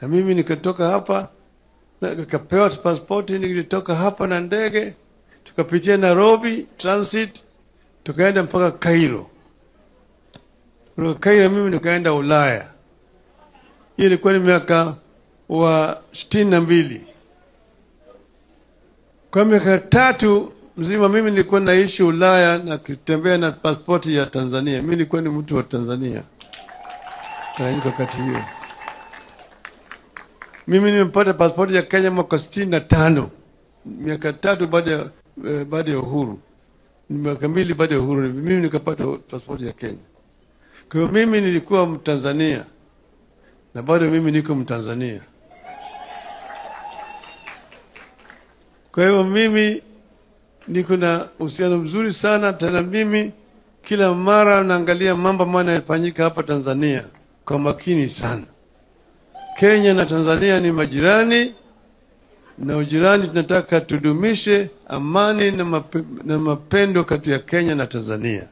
Na mimi nikatoka hapa na nikapewa pasipoti, nilitoka hapa na ndege tukapitia Nairobi transit tukaenda mpaka Cairo. Kutoka Cairo mimi nikaenda Ulaya. Hiyo ilikuwa ni miaka wa 62. Kwa miaka 3 mzima mimi nilikuwa naishi Ulaya na kutembea na pasipoti ya Tanzania. Mimi nilikuwa ni mtu wa Tanzania. Kwa wakati hiyo mimi nimepata pasipoti ya Kenya mwaka 65. Miaka 3 baada ya uhuru. Miaka 2 baada ya uhuru mimi nikapata pasipoti ya Kenya. Kwa hiyo mimi nilikuwa Mtanzania na bado mimi niko Mtanzania. Kwa hiyo mimi niko na uhusiano mzuri sana, tena mimi kila mara naangalia mambo yanayofanyika hapa Tanzania kwa makini sana. Kenya na Tanzania ni majirani, na ujirani tunataka tudumishe amani na mapendo kati ya Kenya na Tanzania.